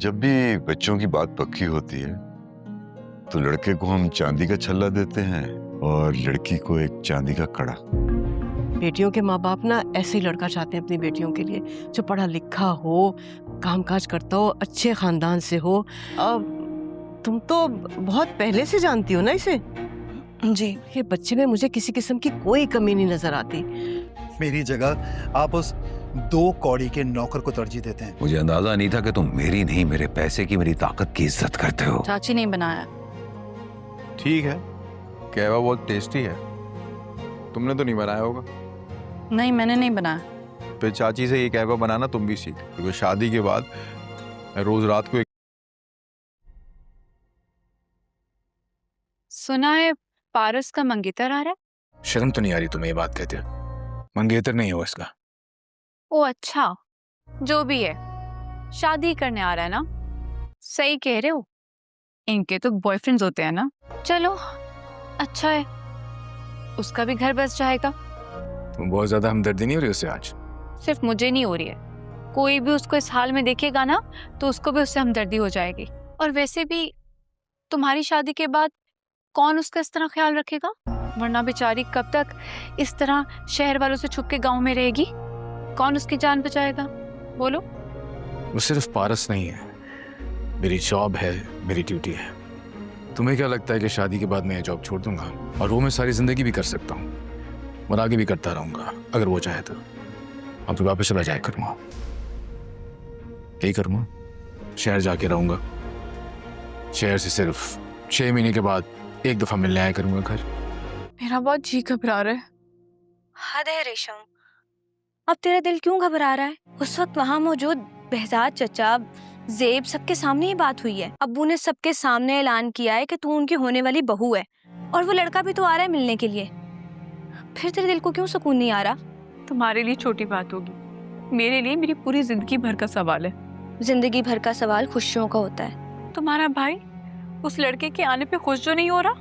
जब भी बच्चों की बात पक्की होती है तो लड़के को हम चांदी का छल्ला देते हैं और लड़की को एक चांदी का कड़ा। बेटियों के माँ बाप ना ऐसे ही लड़का चाहते हैं अपनी बेटियों के लिए, जो पढ़ा लिखा हो, कामकाज करता हो, अच्छे खानदान से हो। अब तुम तो बहुत पहले से जानती हो ना इसे। जी। ये बच्चे में मुझे किसी किस्म की कोई कमी नहीं नजर आती। मेरी जगह आप उस 2 कौड़ी के नौकर को तरजीह देते हैं। मुझे अंदाजा नहीं था कि तुम मेरी नहीं, मेरे पैसे की, मेरी ताकत की इज्जत करते हो। चाची ने बनाया। ठीक है, कहवा बहुत टेस्टी है। तुमने तो नहीं बनाया होगा। नहीं, मैंने नहीं बनाया। फिर चाची से ये कहवा बनाना तुम भी सीख, क्योंकि शादी के बाद मैं रोज रात को सुना है पारस का मंगेतर आ रहा है। शर्म तो नहीं आ रही तुम्हें ये बात कहते हो? मंगेतर नहीं हो इसका। ओ अच्छा, जो भी है, शादी करने आ रहा है ना। सही कह रहे हो, इनके तो बॉयफ्रेंड्स होते हैं ना। चलो अच्छा है, उसका भी घर बस जाएगा। तुम बहुत ज्यादा हमदर्दी नहीं हो रही उससे आज? सिर्फ मुझे नहीं हो रही है, कोई भी उसको इस हाल में देखेगा ना तो उसको भी उससे हमदर्दी हो जाएगी। और वैसे भी तुम्हारी शादी के बाद कौन उसका इस तरह ख्याल रखेगा? वरना बेचारी कब तक इस तरह शहर वालों से छुप के गांव में रहेगी? कौन उसकी जान बचाएगा? बोलो। वो सिर्फ पारस नहीं है, मेरी जॉब है, मेरी ड्यूटी है। तुम्हें क्या लगता है कि शादी के बाद मैं ये जॉब छोड़ दूंगा और वो मैं सारी जिंदगी भी कर सकता हूँ और आगे भी करता रहूंगा अगर वो चाहे तो। अब तो वापस चला जाया करूंगा। यही करूंगा, शहर जाके रहूंगा। शहर से सिर्फ 6 महीने के बाद एक दफा मिलने आया करूंगा घर। मेरा बहुत जी घबरा रहा है। हद है रेशम, अब तेरा दिल क्यों घबरा रहा है? उस वक्त वहाँ मौजूद behzad चचा, जेब, सबके सामने ही बात हुई है। अब्बू ने सबके सामने ऐलान किया है कि तू उनकी होने वाली बहू है और वो लड़का भी तो आ रहा है मिलने के लिए। फिर तेरे दिल को क्यों सुकून नहीं आ रहा? तुम्हारे लिए छोटी बात होगी, मेरे लिए मेरी पूरी जिंदगी भर का सवाल है। जिंदगी भर का सवाल खुशियों का होता है। तुम्हारा भाई उस लड़के के आने पे खुश जो नहीं हो रहा?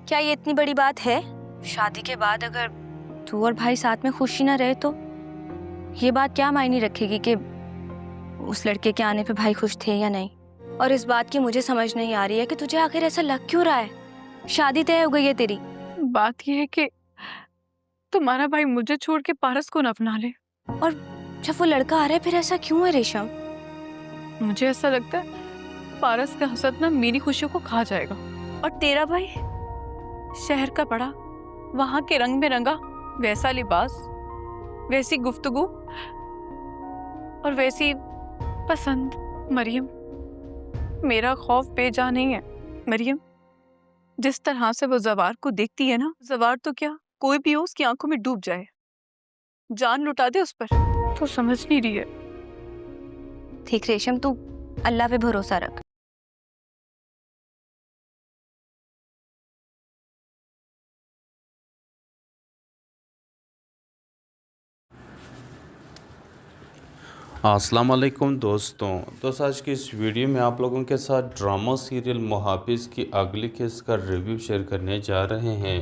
क्या ये इतनी बड़ी बात है? शादी के बाद अगर तू और भाई साथ में खुशी ना रहे तो ये बात क्या मायने रखेगी कि उस लड़के के आने पे भाई खुश थे या नहीं? और इस बात की मुझे समझ नहीं आ रही है कि तुझे आखिर ऐसा लग क्यों रहा है? शादी तय हो गई है तेरी। बात यह है कि तुम्हारा भाई मुझे छोड़ के पारस को न अपना ले। और जब वो लड़का आ रहा है फिर ऐसा क्यों है रेशम? मुझे ऐसा लगता है पारस का हसद ना मेरी खुशियों को खा जाएगा। और तेरा भाई शहर का बड़ा, वहां के रंग में रंगा, वैसा लिबास, वैसी गुफ्तगू और वैसी पसंद। मरियम, मेरा खौफ बेजा नहीं है। मरियम, जिस तरह से वो जवार को देखती है ना, जवार तो क्या कोई भी हो उसकी आंखों में डूब जाए, जान लुटा दे उस पर। तो समझ नहीं रही है। ठीक रेशम, तू अल्लाह पे भरोसा रख। अस्सलाम वालेकुम दोस्तों, आज की इस वीडियो में आप लोगों के साथ ड्रामा सीरियल मुहाफिज की अगली किस्त का रिव्यू शेयर करने जा रहे हैं।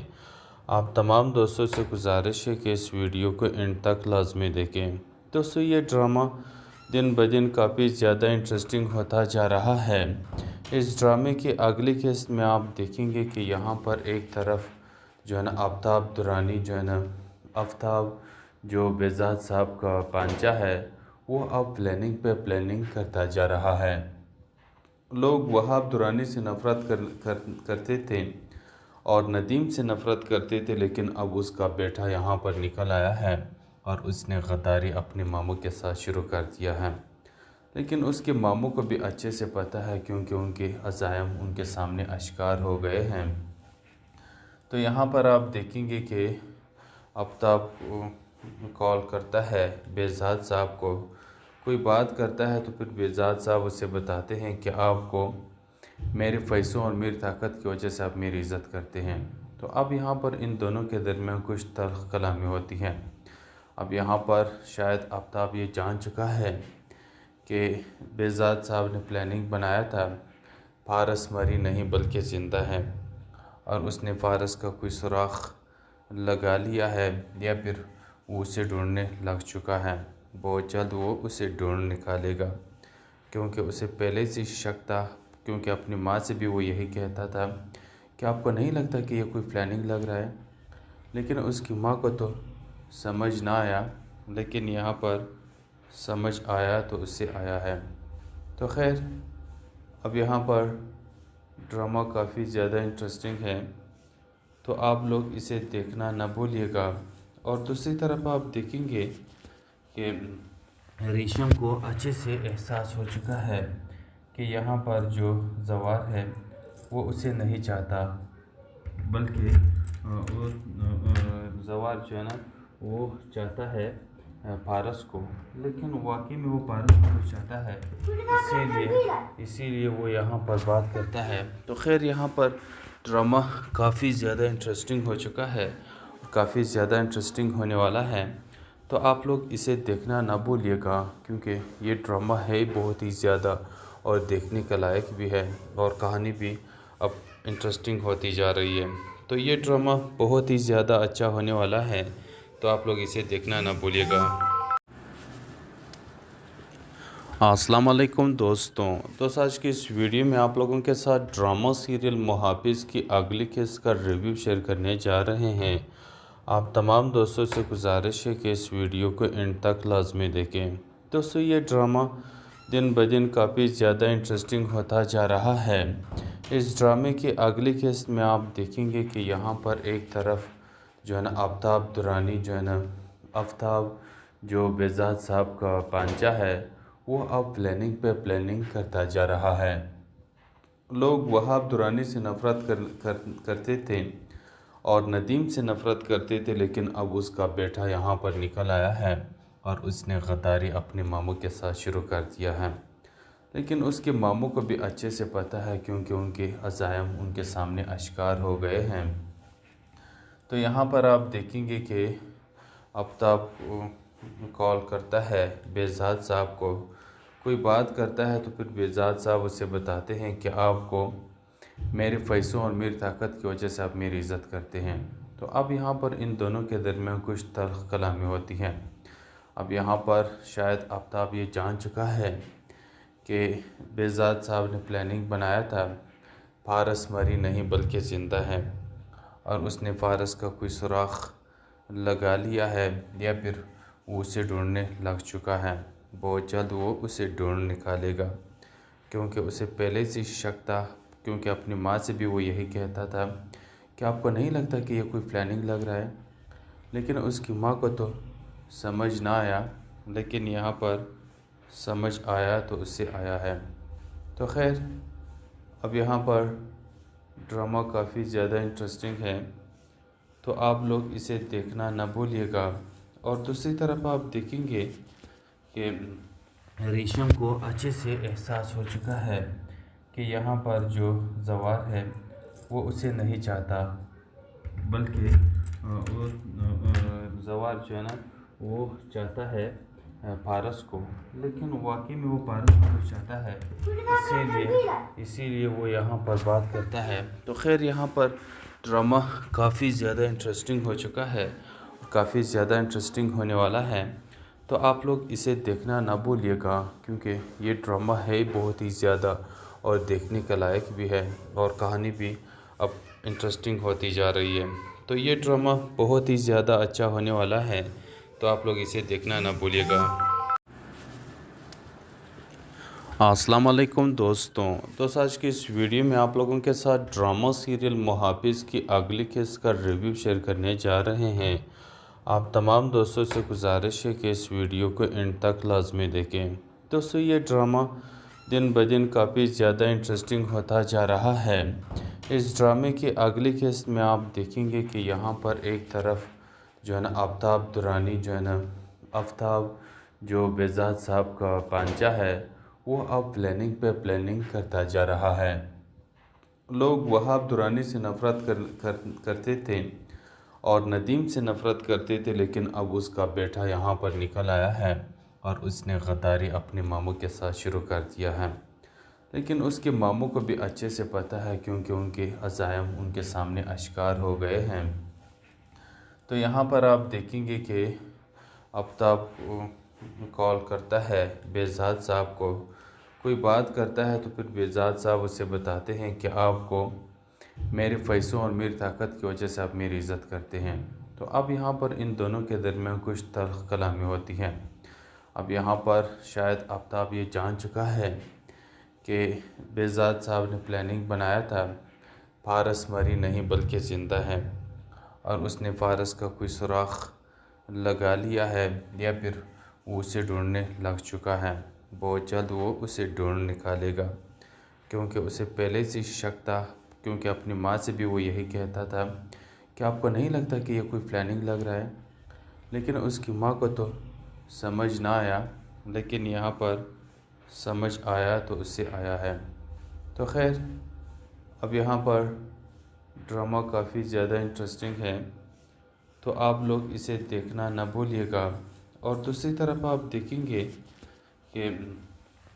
आप तमाम दोस्तों से गुजारिश है कि इस वीडियो को एंड तक लाजमी देखें। दोस्तों, ये ड्रामा दिन ब दिन काफ़ी ज़्यादा इंटरेस्टिंग होता जा रहा है। इस ड्रामे की अगली किस्त में आप देखेंगे कि यहाँ पर एक तरफ जो है ना आफ्ताब दुरानी जो है ना, आफ्ताब जो बेजाद साहब का पांचा है, वो अब प्लानिंग पे प्लानिंग करता जा रहा है। लोग वहाब दुरानी से नफ़रत करते थे और नदीम से नफ़रत करते थे, लेकिन अब उसका बेटा यहाँ पर निकल आया है और उसने गद्दारी अपने मामू के साथ शुरू कर दिया है। लेकिन उसके मामू को भी अच्छे से पता है, क्योंकि उनके अज़ायम उनके सामने आश्कार हो गए हैं। तो यहाँ पर आप देखेंगे कि आफ्ताब कॉल करता है बेजाद साहब को, कोई बात करता है तो फिर बेजाद साहब उससे बताते हैं कि आपको मेरे पैसों और मेरी ताकत की वजह से आप मेरी इज़्ज़त करते हैं। तो अब यहाँ पर इन दोनों के दरमियान कुछ तल्ख़ कलामी होती है। अब यहाँ पर शायद आफ्ताब ये जान चुका है कि बेजाद साहब ने प्लानिंग बनाया था, फारस मरी नहीं बल्कि ज़िंदा है, और उसने फारस का कोई सुराख लगा लिया है या फिर वो उसे ढूंढने लग चुका है। बहुत जल्द वो उसे ढूंढ निकालेगा, क्योंकि उसे पहले से शक था, क्योंकि अपनी माँ से भी वो यही कहता था कि आपको नहीं लगता कि ये कोई प्लानिंग लग रहा है। लेकिन उसकी माँ को तो समझ ना आया, लेकिन यहाँ पर समझ आया तो उससे आया है। तो खैर, अब यहाँ पर ड्रामा काफ़ी ज़्यादा इंटरेस्टिंग है, तो आप लोग इसे देखना ना भूलिएगा। और दूसरी तरफ आप देखेंगे कि रेशम को अच्छे से एहसास हो चुका है कि यहाँ पर जो जवार है वो उसे नहीं चाहता, बल्कि वो जवार जो है ना वो चाहता है पारस को। लेकिन वाकई में वो पारस को चाहता है, इसीलिए वो यहाँ पर बात करता है। तो खैर, यहाँ पर ड्रामा काफ़ी ज़्यादा इंटरेस्टिंग हो चुका है, काफ़ी ज़्यादा इंटरेस्टिंग होने वाला है। तो आप लोग इसे देखना ना भूलिएगा, क्योंकि ये ड्रामा है बहुत ही ज़्यादा और देखने का लायक भी है, और कहानी भी अब इंटरेस्टिंग होती जा रही है। तो ये ड्रामा बहुत ही ज़्यादा अच्छा होने वाला है, तो आप लोग इसे देखना ना भूलिएगा। अस्सलाम वालेकुम दोस्तों, आज की इस वीडियो में आप लोगों के साथ ड्रामा सीरियल मुहाफिज़ की अगली किस्त का रिव्यू शेयर करने जा रहे हैं। आप तमाम दोस्तों से गुजारिश है कि इस वीडियो को एंड तक लाजमी देखें। दोस्तों, ये ड्रामा दिन ब दिन काफ़ी ज़्यादा इंटरेस्टिंग होता जा रहा है। इस ड्रामे की अगली किस्त में आप देखेंगे कि यहाँ पर एक तरफ जो है ना आफ्ताब दुरानी जो है ना, आफ्ताब जो बेजाद साहब का पांचा है, वो अब प्लानिंग पे प्लानिंग करता जा रहा है। लोग वहाब दुरानी से नफ़रत करते थे और नदीम से नफ़रत करते थे, लेकिन अब उसका बेटा यहाँ पर निकल आया है और उसने गद्दारी अपने मामू के साथ शुरू कर दिया है। लेकिन उसके मामू को भी अच्छे से पता है, क्योंकि उनके अज़ायम उनके सामने अश्कार हो गए हैं। तो यहाँ पर आप देखेंगे कि आफ्ताब कॉल करता है बेजाद साहब को, कोई बात करता है तो फिर बेजाद साहब उससे बताते हैं कि आपको मेरे पैसों और मेरी ताकत की वजह से आप मेरी इज़्ज़त करते हैं। तो अब यहाँ पर इन दोनों के दरमियान कुछ तल्ख़ कलामी होती है। अब यहाँ पर शायद आफ्ताब ये जान चुका है कि बेजाद साहब ने प्लानिंग बनाया था, फारस मरी नहीं बल्कि ज़िंदा है, और उसने फारस का कोई सुराख लगा लिया है या फिर वो उसे ढूंढने लग चुका है। बहुत जल्द वो उसे ढूंढ निकालेगा, क्योंकि उसे पहले से शक था, क्योंकि अपनी माँ से भी वो यही कहता था कि आपको नहीं लगता कि ये कोई प्लानिंग लग रहा है। लेकिन उसकी माँ को तो समझ ना आया, लेकिन यहाँ पर समझ आया तो उससे आया है। तो खैर, अब यहाँ पर ड्रामा काफ़ी ज़्यादा इंटरेस्टिंग है, तो आप लोग इसे देखना ना भूलिएगा। और दूसरी तरफ आप देखेंगे कि रेशम को अच्छे से एहसास हो चुका है कि यहाँ पर जो जवार है वो उसे नहीं चाहता, बल्कि वो जवार जो है ना वो चाहता है पारस को। लेकिन वाकई में वो पारस को चाहता है, इसीलिए वो यहाँ पर बात करता है। तो खैर, यहाँ पर ड्रामा काफ़ी ज़्यादा इंटरेस्टिंग हो चुका है, काफ़ी ज़्यादा इंटरेस्टिंग होने वाला है। तो आप लोग इसे देखना ना भूलिएगा, क्योंकि ये ड्रामा है बहुत ही ज़्यादा और देखने का लायक भी है, और कहानी भी अब इंटरेस्टिंग होती जा रही है। तो ये ड्रामा बहुत ही ज़्यादा अच्छा होने वाला है, तो आप लोग इसे देखना ना भूलिएगा। अस्सलाम वालेकुम दोस्तों, आज की इस वीडियो में आप लोगों के साथ ड्रामा सीरियल मुहाफिज़ की अगली किस्त का रिव्यू शेयर करने जा रहे हैं। आप तमाम दोस्तों से गुजारिश है कि इस वीडियो को एंड तक लाजमी देखें। दोस्तों, ये ड्रामा दिन ब दिन काफ़ी ज़्यादा इंटरेस्टिंग होता जा रहा है। इस ड्रामे की अगली किस्त में आप देखेंगे कि यहाँ पर एक तरफ जो है ना आफ्ताब दुरानी जो है ना, आफ्ताब जो बेजाद साहब का पांचा है, वो अब प्लानिंग पे प्लानिंग करता जा रहा है। लोग वहाब दुरानी से नफ़रत करते थे और नदीम से नफ़रत करते थे, लेकिन अब उसका बेटा यहाँ पर निकल आया है और उसने गद्दारी अपने मामू के साथ शुरू कर दिया है। लेकिन उसके मामू को भी अच्छे से पता है, क्योंकि उनके अज़ायम उनके सामने अश्कार हो गए हैं। तो यहाँ पर आप देखेंगे कि आफ्ताब कॉल करता है बेजाद साहब को, کوئی بات کرتا ہے تو پھر بیزاد صاحب اسے بتاتے ہیں کہ آپ کو میرے پیسوں اور میری طاقت کی وجہ سے آپ میری عزت کرتے ہیں۔ تو اب یہاں پر ان دونوں کے درمیان کچھ تلخ کلامی ہوتی ہے۔ اب یہاں پر شاید آفتاب یہ جان چکا ہے کہ بیزاد صاحب نے پلاننگ بنایا تھا، فارس مری نہیں بلکہ زندہ ہے، اور اس نے فارس کا کوئی سراغ لگا لیا ہے یا پھر وہ اسے ڈھونڈنے لگ چکا ہے۔ بہت جلد وہ اسے ڈھونڈ نکالے گا، کیونکہ اسے پہلے سے شک تھا، کیونکہ اپنی ماں سے بھی وہ یہی کہتا تھا کہ آپ کو نہیں لگتا کہ یہ کوئی پلاننگ لگ رہا ہے، لیکن اس کی ماں کو تو سمجھ نہ آیا، لیکن یہاں پر سمجھ آیا تو اس سے آیا ہے۔ تو خیر اب یہاں پر ڈرامہ کافی زیادہ انٹرسٹنگ ہے، تو آپ لوگ اسے دیکھنا نہ بھولیے گا۔ اور دوسری طرف آپ دیکھیں گے کہ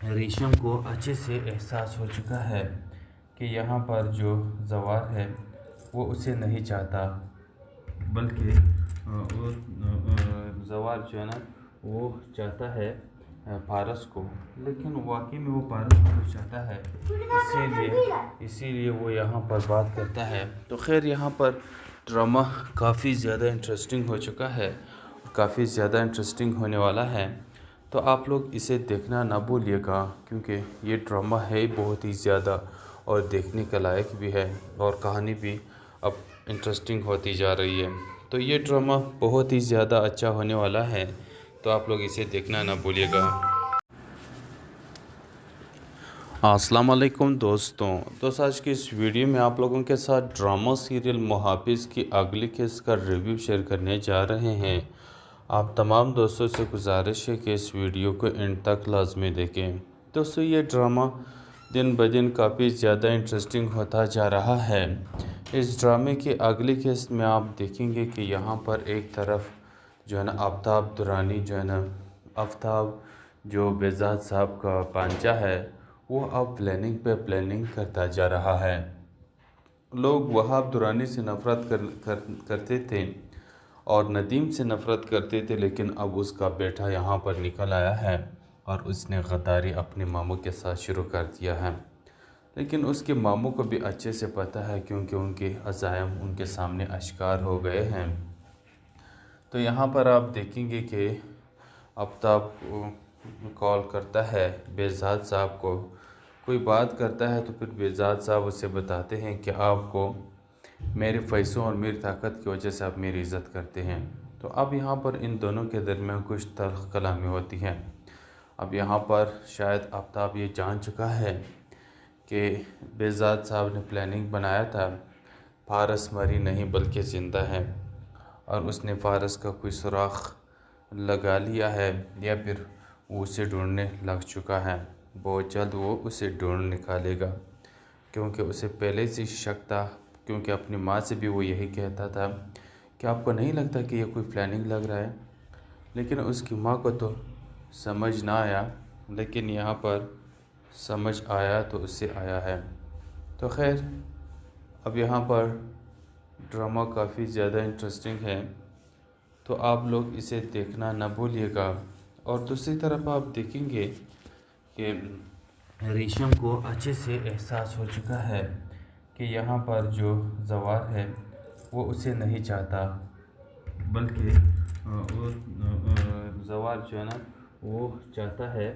ریشم کو اچھے سے احساس ہو چکا ہے کہ یہاں پر جو زوار ہے وہ اسے نہیں چاہتا، بلکہ زوار جو ہے نا وہ چاہتا ہے پارس کو، لیکن واقعی میں وہ پارس کو چاہتا ہے، اسی لیے وہ یہاں پر بات کرتا ہے۔ تو خیر یہاں پر ڈرامہ کافی زیادہ انٹرسٹنگ ہو چکا ہے، کافی زیادہ انٹرسٹنگ ہونے والا ہے، تو آپ لوگ اسے دیکھنا نہ بھولیے گا، کیونکہ یہ ڈرامہ ہے بہت ہی زیادہ اور دیکھنے کے لائق بھی ہے، اور کہانی بھی اب انٹرسٹنگ ہوتی جا رہی ہے۔ تو یہ ڈرامہ بہت ہی زیادہ اچھا ہونے والا ہے، تو آپ لوگ اسے دیکھنا نہ بھولیے گا۔ السلام علیکم دوستوں، آج کی اس ویڈیو میں آپ لوگوں کے ساتھ ڈرامہ سیریل محافظ کی اگلی قسط کا ریویو شیئر کرنے جا رہے ہیں۔ آپ تمام دوستوں سے گزارش ہے کہ اس ویڈیو کو اینڈ تک لازمی دیکھیں۔ دوستوں یہ ڈرامہ دن بدن کافی زیادہ انٹرسٹنگ ہوتا جا رہا ہے۔ اس ڈرامے کی اگلی قسط میں آپ دیکھیں گے کہ یہاں پر ایک طرف جو ہے نا آفتاب درانی جو ہے نا، آفتاب جو بیزاد صاحب کا بانجا ہے، وہ اب پلاننگ پہ پلاننگ کرتا جا رہا ہے۔ لوگ وہاب درانی سے نفرت کرتے تھے اور ندیم سے نفرت کرتے تھے، لیکن اب اس کا بیٹا یہاں پر نکل آیا ہے اور اس نے غداری اپنے ماموں کے ساتھ شروع کر دیا ہے، لیکن اس کے ماموں کو بھی اچھے سے پتہ ہے، کیونکہ ان کے عزائم ان کے سامنے اشکار ہو گئے ہیں۔ تو یہاں پر آپ دیکھیں گے کہ آفتاب کال کرتا ہے بیزاد صاحب کو، کوئی بات کرتا ہے تو پھر بیزاد صاحب اسے بتاتے ہیں کہ آپ کو میرے پیسوں اور میری طاقت کی وجہ سے آپ میری عزت کرتے ہیں۔ تو اب یہاں پر ان دونوں کے درمیان کچھ تلخ کلامی ہوتی ہے۔ اب یہاں پر شاید آفتاب یہ جان چکا ہے کہ بیزاد صاحب نے پلاننگ بنایا تھا، فارس مری نہیں بلکہ زندہ ہے، اور اس نے فارس کا کوئی سراغ لگا لیا ہے یا پھر وہ اسے ڈھونڈنے لگ چکا ہے۔ بہت جلد وہ اسے ڈھونڈ نکالے گا، کیونکہ اسے پہلے سے شک تھا، کیونکہ اپنی ماں سے بھی وہ یہی کہتا تھا کہ آپ کو نہیں لگتا کہ یہ کوئی پلاننگ لگ رہا ہے، لیکن اس کی ماں کو تو سمجھ نہ آیا، لیکن یہاں پر سمجھ آیا تو اس سے آیا ہے۔ تو خیر اب یہاں پر ڈرامہ کافی زیادہ انٹرسٹنگ ہے، تو آپ لوگ اسے دیکھنا نہ بھولیے گا۔ اور دوسری طرف آپ دیکھیں گے کہ ریشم کو اچھے سے احساس ہو چکا ہے کہ یہاں پر جو زوار ہے وہ اسے نہیں چاہتا، بلکہ زوار جو ہے نا وہ چاہتا ہے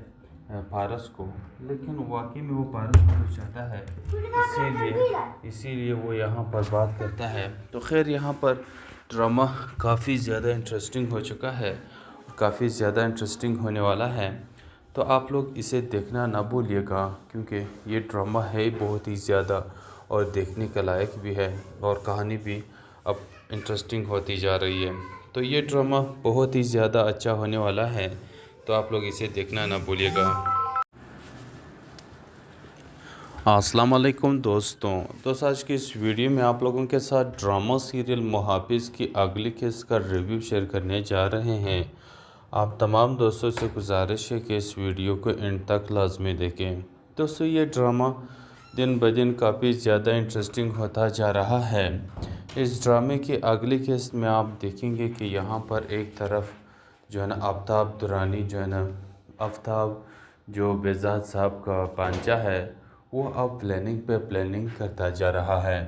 پارس کو، لیکن واقعی میں وہ پارس کو چاہتا ہے، اسی لیے وہ یہاں پر بات کرتا ہے۔ تو خیر یہاں پر ڈرامہ کافی زیادہ انٹرسٹنگ ہو چکا ہے، کافی زیادہ انٹرسٹنگ ہونے والا ہے، تو آپ لوگ اسے دیکھنا نہ بھولیے گا، کیونکہ یہ ڈرامہ ہے بہت ہی زیادہ اور دیکھنے کے لائق بھی ہے، اور کہانی بھی اب انٹرسٹنگ ہوتی جا رہی ہے۔ تو یہ ڈرامہ بہت ہی زیادہ اچھا ہونے والا ہے، تو آپ لوگ اسے دیکھنا نہ بھولیے گا۔ السلام علیکم دوستوں، آج کی اس ویڈیو میں آپ لوگوں کے ساتھ ڈرامہ سیریل محافظ کی اگلی قسط کا ریویو شیئر کرنے جا رہے ہیں۔ آپ تمام دوستوں سے گزارش ہے کہ اس ویڈیو کو اینڈ تک لازمی دیکھیں۔ دوستوں یہ ڈرامہ دن بدن کافی زیادہ انٹرسٹنگ ہوتا جا رہا ہے۔ اس ڈرامے کی اگلی قسط میں آپ دیکھیں گے کہ یہاں پر ایک طرف جو ہے نا آفتاب درانی جو ہے نا، آفتاب جو बेजाद साहब का पांचा है वो अब प्लानिंग पे प्लानिंग करता जा रहा है।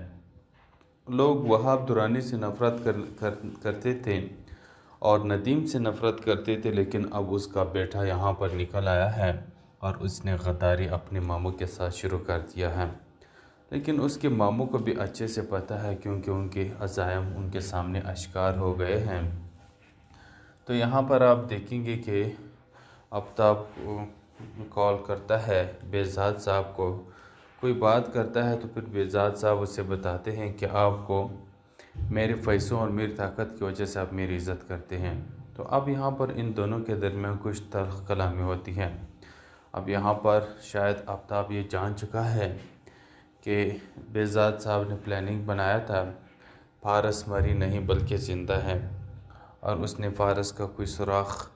लोग वहाब दुरानी से नफ़रत करते थे और नदीम से नफ़रत करते थे, लेकिन अब उसका बेटा यहाँ पर निकल आया है और उसने गद्दारी अपने मामू के साथ शुरू कर दिया है। लेकिन उसके मामू को भी अच्छे से पता है क्योंकि उनके अज़ायम उनके सामने आश्कार हो गए हैं। तो यहाँ पर आप देखेंगे कि आफ्ताब कॉल करता है बेजाद साहब को, कोई बात करता है तो फिर बेजाद साहब उसे बताते हैं कि आपको मेरे पैसों और मेरी ताकत की वजह से आप मेरी इज़्ज़त करते हैं। तो अब यहाँ पर इन दोनों के दरमियान कुछ तल्ख़ कलामी होती है। अब यहाँ पर शायद आफ्ताब ये जान चुका है कि बेजाद साहब ने प्लानिंग बनाया था, फारस मरी नहीं बल्कि ज़िंदा है, और उसने फारस का कोई सुराख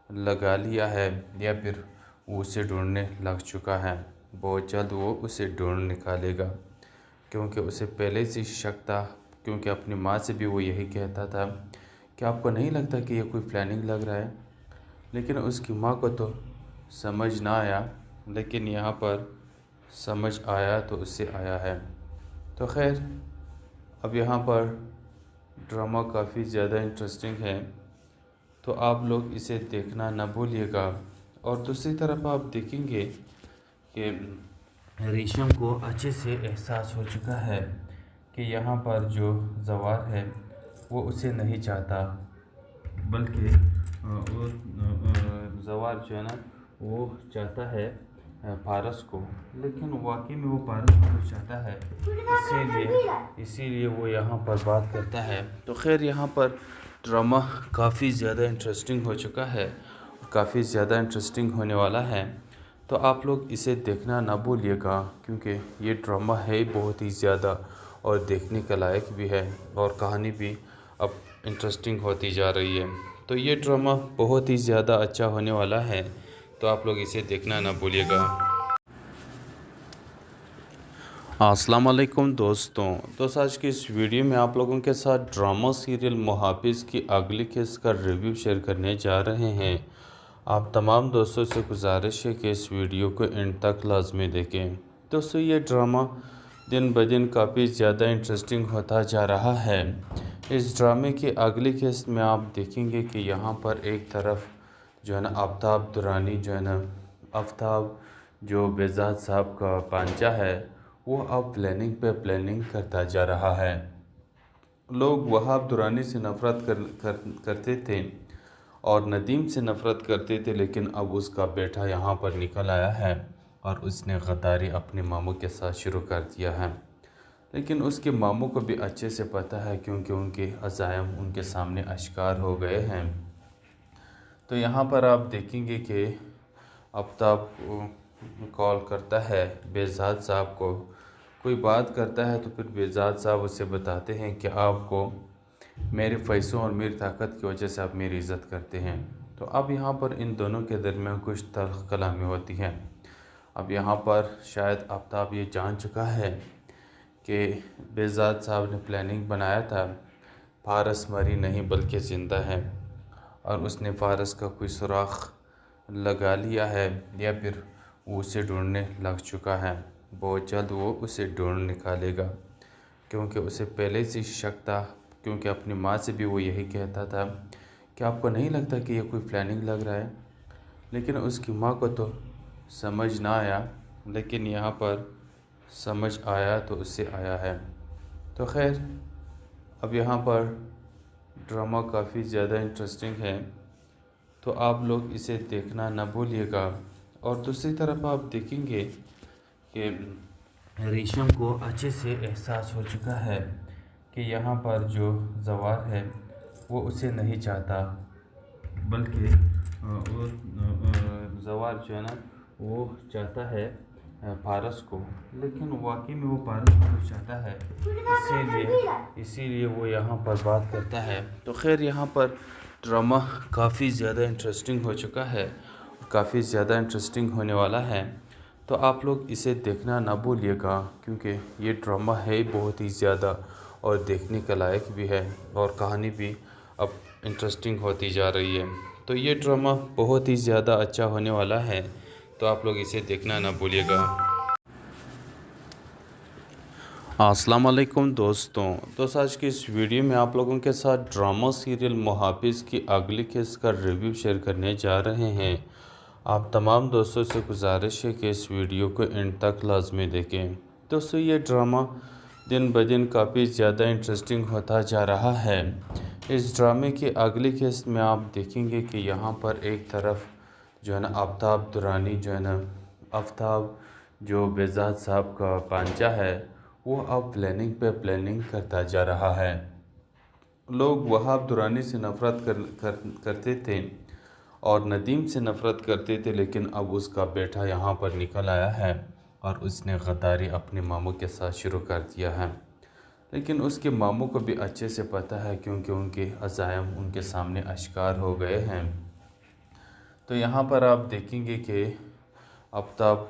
लगा लिया है या फिर वो उसे ढूंढने लग चुका है। बहुत जल्द वो उसे ढूंढ निकालेगा, क्योंकि उसे पहले से शक था, क्योंकि अपनी माँ से भी वो यही कहता था कि आपको नहीं लगता कि ये कोई प्लानिंग लग रहा है। लेकिन उसकी माँ को तो समझ ना आया, लेकिन यहाँ पर समझ आया तो उससे आया है। तो खैर अब यहाँ पर ड्रामा काफ़ी ज़्यादा इंटरेस्टिंग है, तो आप लोग इसे देखना ना भूलिएगा। और दूसरी तरफ आप देखेंगे कि रेशम को अच्छे से एहसास हो चुका है कि यहाँ पर जो जवार है वो उसे नहीं चाहता, बल्कि वो जवार जो है ना वो चाहता है पारस को, लेकिन वाकई में वो पारस को चाहता है, इसीलिए वो यहाँ पर बात करता है। तो खैर यहाँ पर ड्रामा काफ़ी ज़्यादा इंटरेस्टिंग हो चुका है और काफ़ी ज़्यादा इंटरेस्टिंग होने वाला है, तो आप लोग इसे देखना ना भूलिएगा, क्योंकि ये ड्रामा है बहुत ही ज़्यादा और देखने के लायक भी है और कहानी भी अब इंटरेस्टिंग होती जा रही है। तो ये ड्रामा बहुत ही ज़्यादा अच्छा होने वाला है, तो आप लोग इसे देखना ना भूलिएगा। अस्सलाम वालेकुम दोस्तों, आज की इस वीडियो में आप लोगों के साथ ड्रामा सीरियल मुहाफिज़ की अगली किस्त का रिव्यू शेयर करने जा रहे हैं। आप तमाम दोस्तों से गुजारिश है कि इस वीडियो को एंड तक लाजमी देखें। दोस्तों ये ड्रामा दिन ब दिन काफ़ी ज़्यादा इंटरेस्टिंग होता जा रहा है। इस ड्रामे की अगली किस्त में आप देखेंगे कि यहाँ पर एक तरफ जो है ना आफ्ताब दुरानी जो है ना, आफ्ताब जो बेजाद साहब का पांचा है वो अब प्लानिंग पे प्लानिंग करता जा रहा है। लोग वहाब दुरानी से नफ़रत करते थे और नदीम से नफ़रत करते थे, लेकिन अब उसका बेटा यहाँ पर निकल आया है और उसने गद्दारी अपने मामू के साथ शुरू कर दिया है। लेकिन उसके मामू को भी अच्छे से पता है क्योंकि उनके अज़ायम उनके सामने आश्कार हो गए हैं। तो यहाँ पर आप देखेंगे कि आफ्ताब कॉल करता है बेजाद साहब को, कोई बात करता है तो फिर बेजाद साहब उसे बताते हैं कि आपको मेरे पैसों और मेरी ताकत की वजह से आप मेरी इज़्ज़त करते हैं। तो अब यहाँ पर इन दोनों के दरमियान कुछ तल्ख़ कलामी होती है। अब यहाँ पर शायद आफ्ताब ये जान चुका है कि बेजाद साहब ने प्लानिंग बनाया था, फारस मरी नहीं बल्कि ज़िंदा है, और उसने फारस का कोई सुराख लगा लिया है या फिर वो उसे ढूंढने लग चुका है। बहुत जल्द वो उसे ढूंढ निकालेगा, क्योंकि उसे पहले से शक था, क्योंकि अपनी माँ से भी वो यही कहता था कि आपको नहीं लगता कि ये कोई प्लानिंग लग रहा है। लेकिन उसकी माँ को तो समझ ना आया, लेकिन यहाँ पर समझ आया तो उससे आया है। तो खैर अब यहाँ पर ड्रामा काफ़ी ज़्यादा इंटरेस्टिंग है, तो आप लोग इसे देखना ना भूलिएगा। और दूसरी तरफ आप देखेंगे कि रेशम को अच्छे से एहसास हो चुका है कि यहाँ पर जो जवार है वो उसे नहीं चाहता, बल्कि वो जवार जो है ना वो चाहता है पारस को, लेकिन वाकई में वो पारस को चाहता है, इसीलिए वो यहाँ पर बात करता है। तो खैर यहाँ पर ड्रामा काफ़ी ज़्यादा इंटरेस्टिंग हो चुका है और काफ़ी ज़्यादा इंटरेस्टिंग होने वाला है, तो आप लोग इसे देखना ना भूलिएगा, क्योंकि ये ड्रामा है बहुत ही ज़्यादा और देखने के लायक भी है और कहानी भी अब इंटरेस्टिंग होती जा रही है। तो ये ड्रामा बहुत ही ज़्यादा अच्छा होने वाला है, तो आप लोग इसे देखना ना भूलिएगा। अस्सलाम वालेकुम दोस्तों आज की इस वीडियो में आप लोगों के साथ ड्रामा सीरियल मुहाफिज की अगली किस्त का रिव्यू शेयर करने जा रहे हैं। आप तमाम दोस्तों से गुजारिश है कि इस वीडियो को एंड तक लाजमी देखें। दोस्तों ये ड्रामा दिन ब दिन काफ़ी ज़्यादा इंटरेस्टिंग होता जा रहा है। इस ड्रामे की अगली किस्त में आप देखेंगे कि यहाँ पर एक तरफ जो है ना आफ्ताब दुरानी जो है ना आफ्ताब जो बेजाद साहब का पांचा है वो अब प्लानिंग पे प्लानिंग करता जा रहा है। लोग वहाब दुरानी से नफ़रत करते थे और नदीम से नफ़रत करते थे, लेकिन अब उसका बेटा यहाँ पर निकल आया है और उसने गद्दारी अपने मामू के साथ शुरू कर दिया है। लेकिन उसके मामू को भी अच्छे से पता है क्योंकि उनके अज़ायम उनके सामने आश्कार हो गए हैं। तो यहाँ पर आप देखेंगे कि आफ्ताब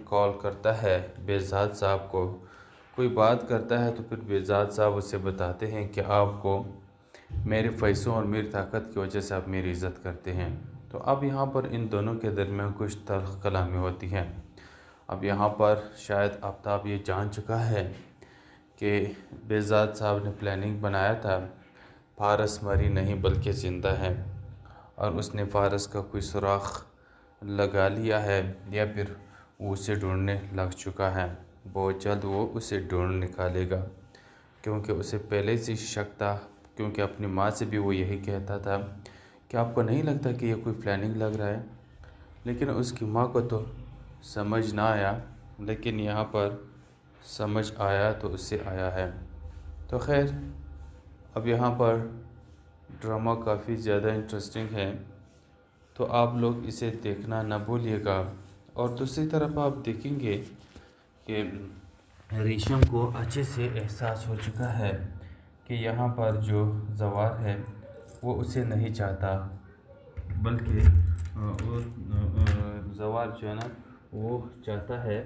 कॉल करता है बेजाद साहब को, कोई बात करता है तो फिर बेजाद साहब उसे बताते हैं कि आपको मेरे पैसों और मेरी ताकत की वजह से आप मेरी इज़्ज़त करते हैं। तो अब यहाँ पर इन दोनों के दरमियान कुछ तल्ख़ कलामी होती है। अब यहाँ पर शायद आफ्ताब ये जान चुका है कि बेजाद साहब ने प्लानिंग बनाया था, फारस मरी नहीं बल्कि ज़िंदा है और उसने फारस का कोई सुराख लगा लिया है या फिर वो उसे ढूंढने लग चुका है। बहुत जल्द वो उसे ढूंढ निकालेगा क्योंकि उसे पहले से शक था, क्योंकि अपनी माँ से भी वो यही कहता था कि आपको नहीं लगता कि ये कोई प्लानिंग लग रहा है। लेकिन उसकी माँ को तो समझ ना आया, लेकिन यहाँ पर समझ आया तो उससे आया है। तो खैर अब यहाँ पर ड्रामा काफ़ी ज़्यादा इंटरेस्टिंग है, तो आप लोग इसे देखना ना भूलिएगा। और दूसरी तरफ आप देखेंगे कि रेशम को अच्छे से एहसास हो चुका है कि यहाँ पर जो जवार है वो उसे नहीं चाहता, बल्कि वो जवार जो है ना वो चाहता है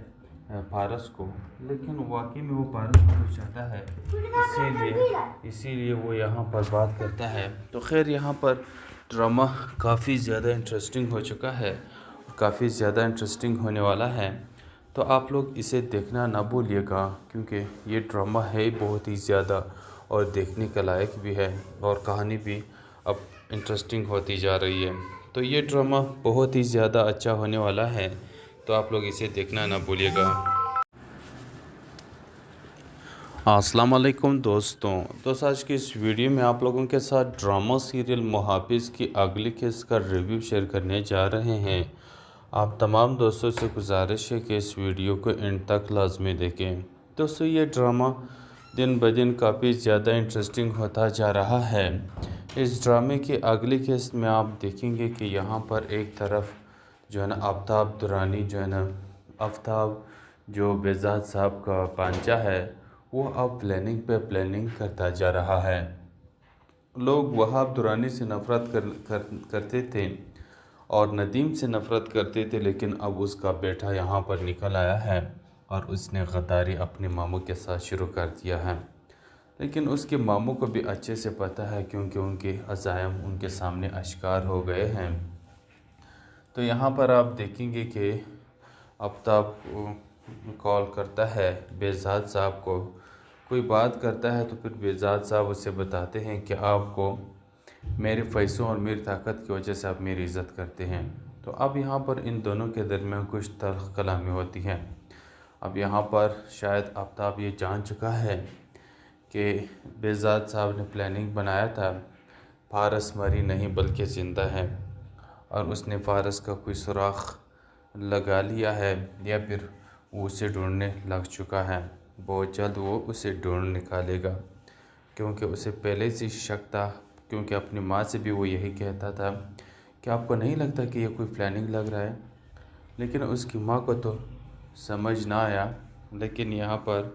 पारस को, लेकिन वाकई में वो पारस को चाहता है, इसीलिए वो यहाँ पर बात करता है। तो खैर यहाँ पर ड्रामा काफ़ी ज़्यादा इंटरेस्टिंग हो चुका है, काफ़ी ज़्यादा इंटरेस्टिंग होने वाला है। तो आप लोग इसे देखना ना भूलिएगा क्योंकि ये ड्रामा है बहुत ही ज़्यादा और देखने के लायक भी है और कहानी भी अब इंटरेस्टिंग होती जा रही है। तो ये ड्रामा बहुत ही ज़्यादा अच्छा होने वाला है, तो आप लोग इसे देखना ना भूलिएगा। अस्सलाम वालेकुम दोस्तों आज की इस वीडियो में आप लोगों के साथ ड्रामा सीरियल मुहाफिज की अगली किस्त का रिव्यू शेयर करने जा रहे हैं। आप तमाम दोस्तों से गुजारिश है कि इस वीडियो को एंड तक लाजमी देखें। दोस्तों ये ड्रामा दिन ब दिन काफ़ी ज़्यादा इंटरेस्टिंग होता जा रहा है। इस ड्रामे की अगली किस्त में आप देखेंगे कि यहाँ पर एक तरफ जो है ना आफ्ताब दुरानी जो है ना आफ्ताब जो बेजाद साहब का पांचा है वो अब प्लानिंग पे प्लानिंग करता जा रहा है। लोग वहाब दुरानी से नफ़रत करते थे और नदीम से नफ़रत करते थे, लेकिन अब उसका बेटा यहाँ पर निकल आया है और उसने गद्दारी अपने मामू के साथ शुरू कर दिया है। लेकिन उसके मामू को भी अच्छे से पता है क्योंकि उनके अज़ायम उनके सामने आश्कार हो गए हैं। तो यहाँ पर आप देखेंगे कि आफ्ताब कॉल करता है बेजाद साहब को, कोई बात करता है तो फिर बेजाद साहब उसे बताते हैं कि आपको मेरे पैसों और मेरी ताकत की वजह से आप मेरी इज़्ज़त करते हैं। तो अब यहाँ पर इन दोनों के दरमियान कुछ तल्ख़ कलामी होती है। अब यहाँ पर शायद आफ्ताब ये जान चुका है कि बेजाद साहब ने प्लानिंग बनाया था, फारस मरी नहीं बल्कि ज़िंदा है और उसने फारस का कोई सुराख लगा लिया है या फिर वो उसे ढूंढने लग चुका है। बहुत जल्द वो उसे ढूंढ निकालेगा क्योंकि उसे पहले से शक था, क्योंकि अपनी माँ से भी वो यही कहता था कि आपको नहीं लगता कि ये कोई प्लानिंग लग रहा है। लेकिन उसकी माँ को तो समझ ना आया, लेकिन यहाँ पर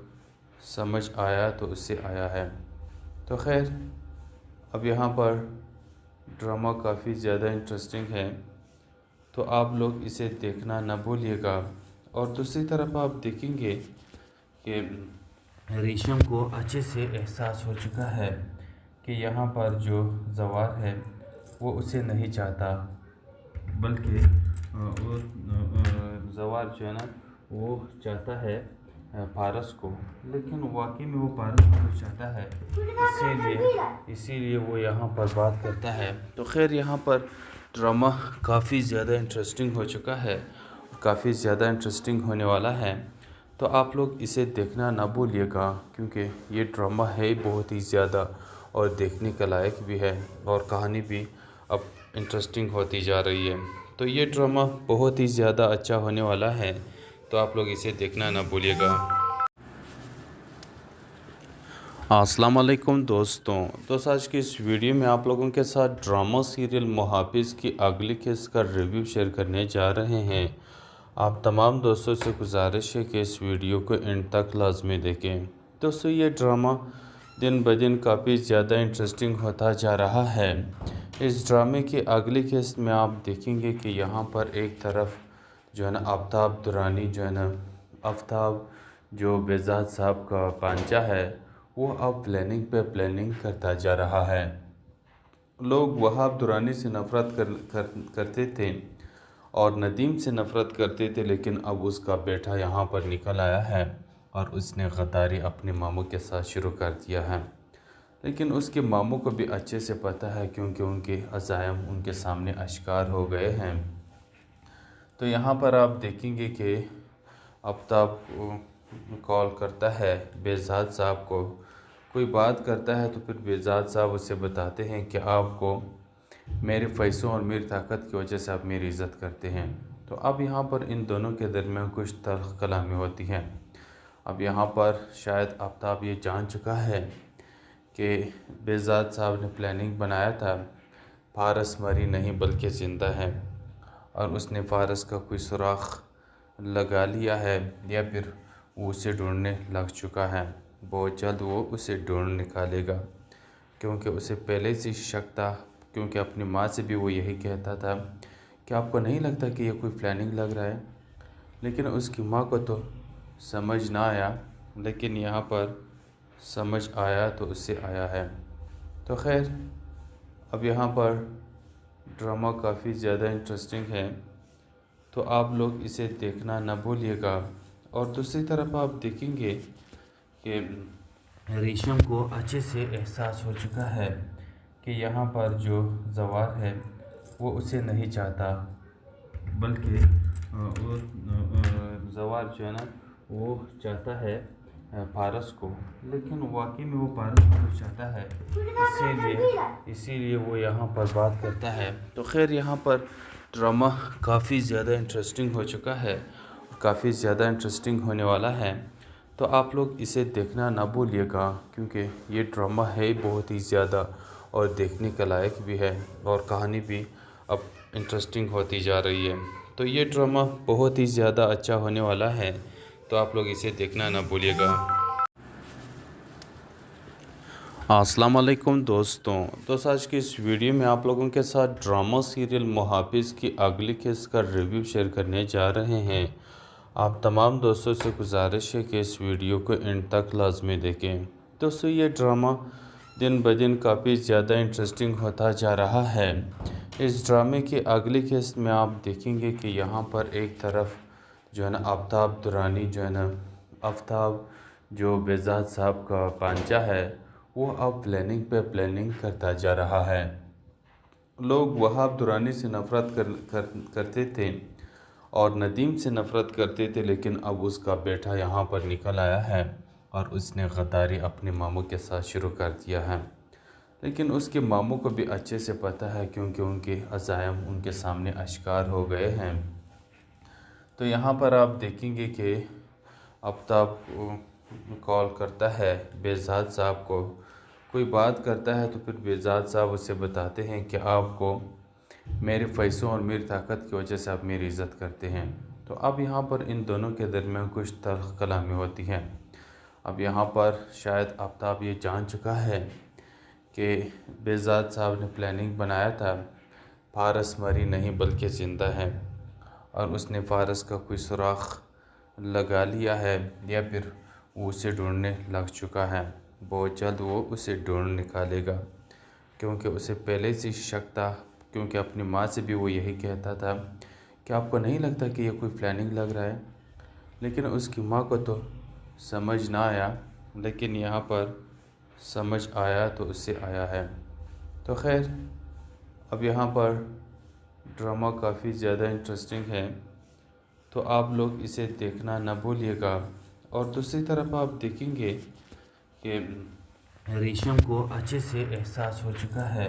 समझ आया तो उससे आया है। तो खैर अब यहाँ पर ड्रामा काफ़ी ज़्यादा इंटरेस्टिंग है, तो आप लोग इसे देखना ना भूलिएगा। और दूसरी तरफ आप देखेंगे कि रेशम को अच्छे से एहसास हो चुका है कि यहाँ पर जो जवार है वो उसे नहीं चाहता, बल्कि जवार जो है ना वो चाहता है पारस को, लेकिन वाकई में वो पारस को चाहता है, इसीलिए वो यहाँ पर बात करता है। तो खैर यहाँ पर ड्रामा काफ़ी ज़्यादा इंटरेस्टिंग हो चुका है, काफ़ी ज़्यादा इंटरेस्टिंग होने वाला है। तो आप लोग इसे देखना ना भूलिएगा, क्योंकि ये ड्रामा है बहुत ही ज़्यादा और देखने के लायक भी है, और कहानी भी अब इंटरेस्टिंग होती जा रही है। तो ये ड्रामा बहुत ही ज़्यादा अच्छा होने वाला है, तो आप लोग इसे देखना ना भूलिएगा। अस्सलाम वालेकुम दोस्तों, आज की इस वीडियो में आप लोगों के साथ ड्रामा सीरियल मुहाफिज की अगली किस्त का रिव्यू शेयर करने जा रहे हैं। आप तमाम दोस्तों से गुजारिश है कि इस वीडियो को एंड तक लाजमी देखें। दोस्तों ये ड्रामा दिन ब दिन काफ़ी ज़्यादा इंटरेस्टिंग होता जा रहा है। इस ड्रामे की अगली किस्त में आप देखेंगे कि यहाँ पर एक तरफ जो है ना आफ्ताब दुरानी जो है ना, आफ्ताब जो बेजाद साहब का पांचा है, वो अब प्लानिंग पे प्लानिंग करता जा रहा है। लोग वहाब दुरानी से नफ़रत करते थे और नदीम से नफ़रत करते थे, लेकिन अब उसका बेटा यहाँ पर निकल आया है और उसने गद्दारी अपने मामू के साथ शुरू कर दिया है। लेकिन उसके मामू को भी अच्छे से पता है, क्योंकि उनके अज़ायम उनके सामने आश्कार हो गए हैं। तो यहाँ पर आप देखेंगे कि आफ्ताब कॉल करता है बेजाद साहब को, कोई बात करता है तो फिर बेजाद साहब उससे बताते हैं कि आपको मेरे पैसों और मेरी ताकत की वजह से आप मेरी इज़्ज़त करते हैं। तो अब यहाँ पर इन दोनों के दरमियान कुछ तल्ख़ कलामी होती है। अब यहाँ पर शायद आफ्ताब ये जान चुका है कि बेजाद साहब ने प्लानिंग बनाया था, फारस मरी नहीं बल्कि ज़िंदा है, और उसने फारस का कोई सुराख लगा लिया है या फिर वो उसे ढूंढने लग चुका है। बहुत जल्द वो उसे ढूंढ निकालेगा, क्योंकि उसे पहले से शक था, क्योंकि अपनी माँ से भी वो यही कहता था कि आपको नहीं लगता कि ये कोई प्लानिंग लग रहा है। लेकिन उसकी माँ को तो समझ ना आया, लेकिन यहाँ पर समझ आया तो उससे आया है। तो खैर अब यहाँ पर ड्रामा काफ़ी ज़्यादा इंटरेस्टिंग है, तो आप लोग इसे देखना ना भूलिएगा। और दूसरी तरफ आप देखेंगे कि रेशम को अच्छे से एहसास हो चुका है कि यहाँ पर जो जवार है वो उसे नहीं चाहता, बल्कि वो जवार जो है ना वो चाहता है पारस को, लेकिन वाकई में वो पारस को चाहता है, इसीलिए वो यहाँ पर बात करता है। तो खैर यहाँ पर ड्रामा काफ़ी ज़्यादा इंटरेस्टिंग हो चुका है, काफ़ी ज़्यादा इंटरेस्टिंग होने वाला है। तो आप लोग इसे देखना ना भूलिएगा, क्योंकि ये ड्रामा है बहुत ही ज़्यादा और देखने के लायक भी है, और कहानी भी अब इंटरेस्टिंग होती जा रही है। तो ये ड्रामा बहुत ही ज़्यादा अच्छा होने वाला है, तो आप लोग इसे देखना ना भूलिएगा। अस्सलाम वालेकुम दोस्तों, आज की इस वीडियो में आप लोगों के साथ ड्रामा सीरियल मुहाफिज की अगली किस्त का रिव्यू शेयर करने जा रहे हैं। आप तमाम दोस्तों से गुजारिश है कि इस वीडियो को एंड तक लाजमी देखें। दोस्तों ये ड्रामा दिन ब दिन काफ़ी ज़्यादा इंटरेस्टिंग होता जा रहा है। इस ड्रामे की अगली किस्त में आप देखेंगे कि यहाँ पर एक तरफ जो है ना आफ्ताब दुरानी जो है ना, आफ्ताब जो बेजाद साहब का पांचा है, वो अब प्लानिंग पे प्लानिंग करता जा रहा है। लोग वहाब दुरानी से नफ़रत करते थे और नदीम से नफ़रत करते थे, लेकिन अब उसका बेटा यहाँ पर निकल आया है और उसने गद्दारी अपने मामू के साथ शुरू कर दिया है। लेकिन उसके मामू को भी अच्छे से पता है, क्योंकि उनके अज़ायम उनके सामने आश्कार हो गए हैं। तो यहाँ पर आप देखेंगे कि आफ्ताब कॉल करता है बेजाद साहब को, कोई बात करता है तो फिर बेजाद साहब उससे बताते हैं कि आपको मेरे पैसों और मेरी ताकत की वजह से आप मेरी इज़्ज़त करते हैं। तो अब यहाँ पर इन दोनों के दरमियान कुछ तल्ख़ कलामी होती है। अब यहाँ पर शायद आफ्ताब ये जान चुका है कि बेजाद साहब ने प्लानिंग बनाया था, फारस मरी नहीं बल्कि ज़िंदा है, और उसने फारस का कोई सुराख लगा लिया है या फिर वो उसे ढूंढने लग चुका है। बहुत जल्द वो उसे ढूंढ निकालेगा, क्योंकि उसे पहले से शक था, क्योंकि अपनी माँ से भी वो यही कहता था کہ آپ کو نہیں لگتا کہ یہ کوئی پلاننگ لگ رہا ہے، لیکن اس کی ماں کو تو سمجھ نہ آیا، لیکن یہاں پر سمجھ آیا تو اس سے آیا ہے۔ تو خیر اب یہاں پر ڈرامہ کافی زیادہ انٹرسٹنگ ہے، تو آپ لوگ اسے دیکھنا نہ بھولیے گا۔ اور دوسری طرف آپ دیکھیں گے کہ ریشم کو اچھے سے احساس ہو چکا ہے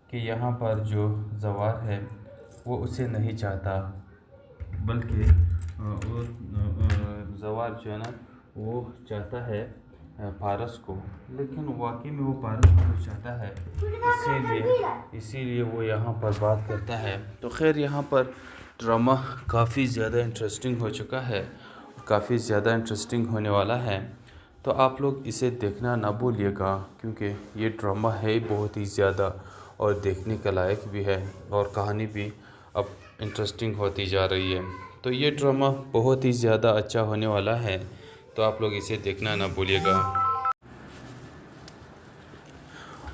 کہ یہاں پر جو زوار ہے وہ اسے نہیں چاہتا، بلکہ زوار جو ہے نا وہ چاہتا ہے پارس کو، لیکن واقعی میں وہ پارس کو چاہتا ہے، اسی لیے وہ یہاں پر بات کرتا ہے۔ تو خیر یہاں پر ڈرامہ کافی زیادہ انٹرسٹنگ ہو چکا ہے، کافی زیادہ انٹرسٹنگ ہونے والا ہے، تو آپ لوگ اسے دیکھنا نہ بھولیے گا، کیونکہ یہ ڈرامہ ہے بہت ہی زیادہ اور دیکھنے کا لائق بھی ہے، اور کہانی بھی اب انٹرسٹنگ ہوتی جا رہی ہے۔ تو یہ ڈرامہ بہت ہی زیادہ اچھا ہونے والا ہے، تو آپ لوگ اسے دیکھنا نہ بھولیے گا۔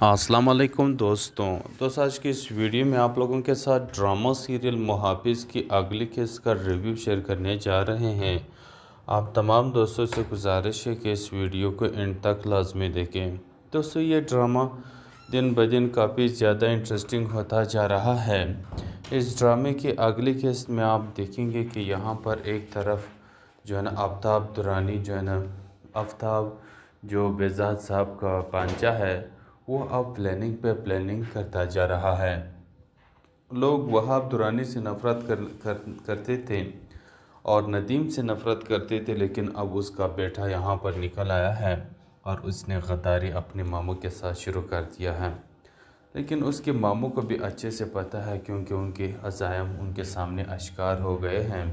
السلام علیکم دوستوں، آج کی اس ویڈیو میں آپ لوگوں کے ساتھ ڈرامہ سیریل محافظ کی اگلی قسط کا ریویو شیئر کرنے جا رہے ہیں۔ آپ تمام دوستوں سے گزارش ہے کہ اس ویڈیو کو اینڈ تک لازمی دیکھیں۔ دوستوں یہ ڈرامہ دن بدن کافی زیادہ انٹرسٹنگ ہوتا جا رہا ہے۔ اس ڈرامے کی اگلی قسط میں آپ دیکھیں گے کہ یہاں پر ایک طرف جو ہے نا آفتاب درانی جو ہے نا آفتاب جو بہزاد صاحب کا پانچا ہے وہ اب پلاننگ پہ پلاننگ کرتا جا رہا ہے۔ لوگ وہاب درانی سے نفرت کرتے تھے اور ندیم سے نفرت کرتے تھے، لیکن اب اس کا بیٹا یہاں پر نکل آیا ہے اور اس نے غداری اپنے ماموں کے ساتھ شروع کر دیا ہے، لیکن اس کے ماموں کو بھی اچھے سے پتہ ہے کیونکہ ان کے عزائم ان کے سامنے اشکار ہو گئے ہیں۔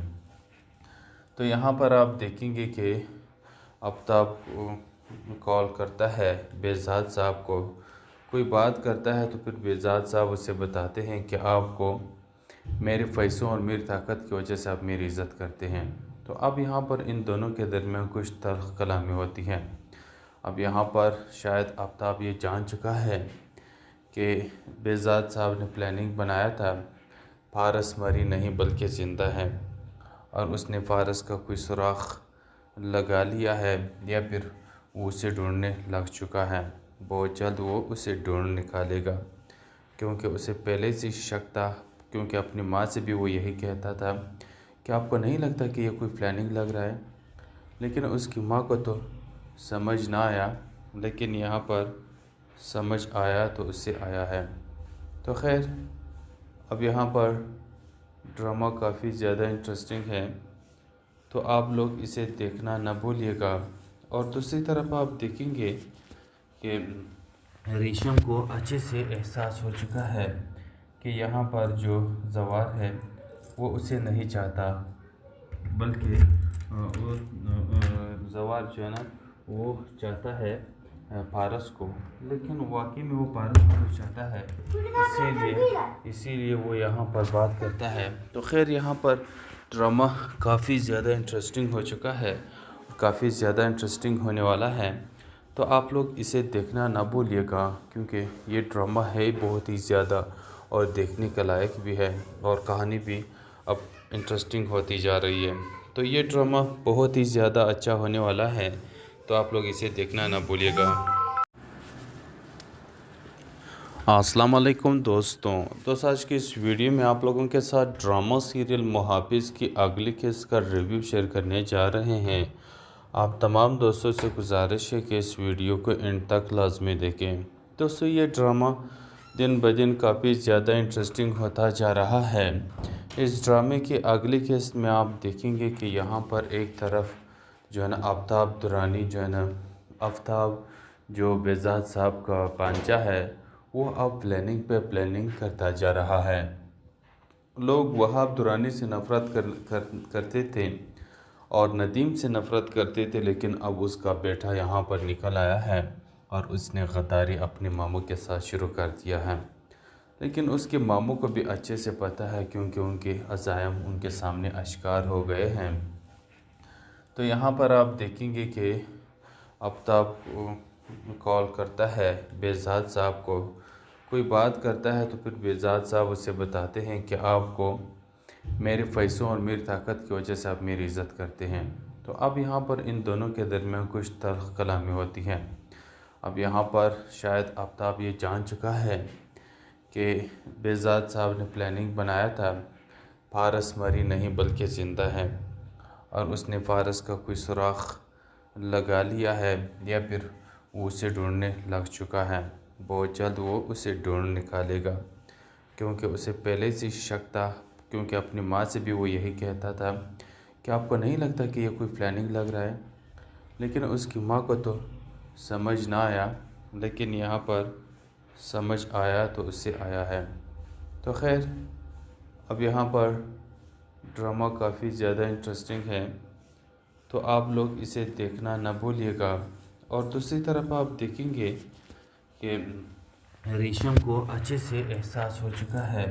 تو یہاں پر آپ دیکھیں گے کہ آفتاب کال کرتا ہے بہزاد صاحب کو، کوئی بات کرتا ہے تو پھر بہزاد صاحب اسے بتاتے ہیں کہ آپ کو میرے پیسوں اور میری طاقت کی وجہ سے آپ میری عزت کرتے ہیں۔ تو اب یہاں پر ان دونوں کے درمیان کچھ تلخ کلامی ہوتی ہے۔ اب یہاں پر شاید آفتاب یہ جان چکا ہے کہ بہزاد صاحب نے پلاننگ بنایا تھا، فارس مری نہیں بلکہ زندہ ہے، اور اس نے فارس کا کوئی سراغ لگا لیا ہے یا پھر وہ اسے ڈھونڈنے لگ چکا ہے۔ بہت جلد وہ اسے ڈھونڈ نکالے گا، کیونکہ اسے پہلے سے شک تھا، کیونکہ اپنی ماں سے بھی وہ یہی کہتا تھا کہ آپ کو نہیں لگتا کہ یہ کوئی پلاننگ لگ رہا ہے، لیکن اس کی ماں کو تو سمجھ نہ آیا، لیکن یہاں پر سمجھ آیا تو اس سے آیا ہے۔ تو خیر اب یہاں پر ڈرامہ کافی زیادہ انٹرسٹنگ ہے، تو آپ لوگ اسے دیکھنا نہ بھولیے گا۔ اور دوسری طرف آپ دیکھیں گے کہ ریشم کو اچھے سے احساس ہو چکا ہے کہ یہاں پر جو زوار ہے وہ اسے نہیں چاہتا، بلکہ زوار جو ہے نا وہ چاہتا ہے پارس کو، لیکن واقعی میں وہ پارس کو چاہتا ہے، اسی لیے وہ یہاں پر بات کرتا ہے۔ تو خیر یہاں پر ڈرامہ کافی زیادہ انٹرسٹنگ ہو چکا ہے، کافی زیادہ انٹرسٹنگ ہونے والا ہے، تو آپ لوگ اسے دیکھنا نہ بھولیے گا، کیونکہ یہ ڈرامہ ہے بہت ہی زیادہ اور دیکھنے کا لائق بھی ہے، اور کہانی بھی اب انٹرسٹنگ ہوتی جا رہی ہے۔ تو یہ ڈرامہ بہت ہی زیادہ اچھا ہونے والا ہے، تو آپ لوگ اسے دیکھنا نہ بھولیے گا۔ السلام علیکم دوستوں، آج کی اس ویڈیو میں آپ لوگوں کے ساتھ ڈرامہ سیریل محافظ کی اگلی قسط کا ریویو شیئر کرنے جا رہے ہیں۔ آپ تمام دوستوں سے گزارش ہے کہ اس ویڈیو کو اینڈ تک لازمی دیکھیں۔ دوستوں یہ ڈرامہ دن بدن کافی زیادہ انٹرسٹنگ ہوتا جا رہا ہے۔ اس ڈرامے کی اگلی قسط میں آپ دیکھیں گے کہ یہاں پر ایک طرف جو ہے نا آفتاب درانی جو ہے نا آفتاب جو بہزاد صاحب کا پانچا ہے وہ اب پلاننگ پہ پلاننگ کرتا جا رہا ہے۔ لوگ وہاب درانی سے نفرت کرتے تھے اور ندیم سے نفرت کرتے تھے، لیکن اب اس کا بیٹا یہاں پر نکل آیا ہے اور اس نے غداری اپنے ماموں کے ساتھ شروع کر دیا ہے، لیکن اس کے ماموں کو بھی اچھے سے پتہ ہے کیونکہ ان کے عزائم ان کے سامنے اشکار ہو گئے ہیں۔ تو یہاں پر آپ دیکھیں گے کہ آفتاب کال کرتا ہے بہزاد صاحب کو، کوئی بات کرتا ہے تو پھر بہزاد صاحب اسے بتاتے ہیں کہ آپ کو میرے پیسوں اور میری طاقت کی وجہ سے آپ میری عزت کرتے ہیں۔ تو اب یہاں پر ان دونوں کے درمیان کچھ تلخ کلامی ہوتی ہے۔ اب یہاں پر شاید آفتاب یہ جان چکا ہے کہ بہزاد صاحب نے پلاننگ بنایا تھا، فارس مری نہیں بلکہ زندہ ہے، اور اس نے فارس کا کوئی سراغ لگا لیا ہے یا پھر وہ اسے ڈھونڈنے لگ چکا ہے۔ بہت جلد وہ اسے ڈھونڈ نکالے گا، کیونکہ اسے پہلے سے شک تھا، کیونکہ اپنی ماں سے بھی وہ یہی کہتا تھا کہ آپ کو نہیں لگتا کہ یہ کوئی پلاننگ لگ رہا ہے، لیکن اس کی ماں کو تو سمجھ نہ آیا، لیکن یہاں پر سمجھ آیا تو اس سے آیا ہے۔ تو خیر اب یہاں پر ڈرامہ کافی زیادہ انٹرسٹنگ ہے، تو آپ لوگ اسے دیکھنا نہ بھولیے گا۔ اور دوسری طرف آپ دیکھیں گے کہ ریشم کو اچھے سے احساس ہو چکا ہے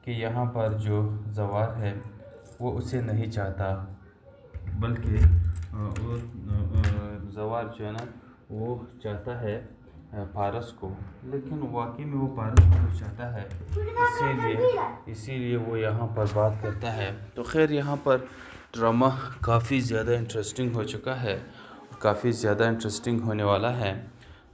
کہ یہاں پر جو زوار ہے وہ اسے نہیں چاہتا، بلکہ زوار جو ہے نا وہ چاہتا ہے پارس کو، لیکن واقعی میں وہ پارس کو چاہتا ہے، اسی لیے وہ یہاں پر بات کرتا ہے۔ تو خیر یہاں پر ڈرامہ کافی زیادہ انٹرسٹنگ ہو چکا ہے، کافی زیادہ انٹرسٹنگ ہونے والا ہے،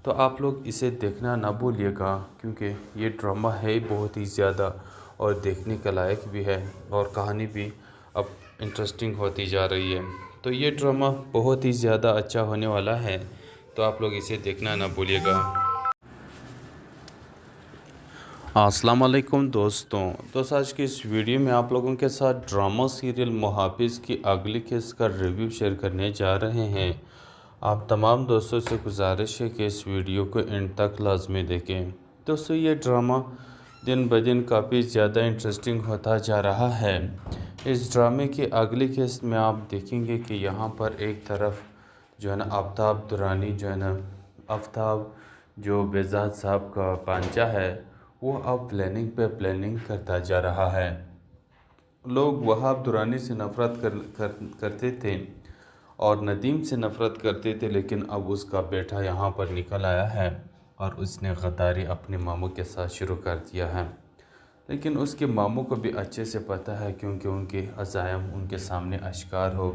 تو آپ لوگ اسے دیکھنا نہ بھولیے گا، کیونکہ یہ ڈرامہ ہے بہت ہی زیادہ اور دیکھنے کا لائق بھی ہے، اور کہانی بھی اب انٹرسٹنگ ہوتی جا رہی ہے۔ تو یہ ڈرامہ بہت ہی زیادہ اچھا ہونے والا ہے، تو آپ لوگ اسے دیکھنا نہ بھولیے گا۔ السلام علیکم دوستوں، آج کی اس ویڈیو میں آپ لوگوں کے ساتھ ڈرامہ سیریل محافظ کی اگلی قسط کا ریویو شیئر کرنے جا رہے ہیں۔ آپ تمام دوستوں سے گزارش ہے کہ اس ویڈیو کو اینڈ تک لازمی دیکھیں۔ دوستوں یہ ڈرامہ دن بدن کافی زیادہ انٹرسٹنگ ہوتا جا رہا ہے۔ اس ڈرامے کی اگلی قسط میں آپ دیکھیں گے کہ یہاں پر ایک طرف جو ہے نا آفتاب درانی جو ہے نا، آفتاب جو بہزاد صاحب کا بانجا ہے، وہ اب پلاننگ پہ پلاننگ کرتا جا رہا ہے۔ لوگ وہاب درانی سے نفرت کرتے تھے اور ندیم سے نفرت کرتے تھے، لیکن اب اس کا بیٹا یہاں پر نکل آیا ہے اور اس نے غداری اپنے ماموں کے ساتھ شروع کر دیا ہے، لیکن اس کے ماموں کو بھی اچھے سے پتہ ہے، کیونکہ ان کے عزائم ان کے سامنے اشکار ہو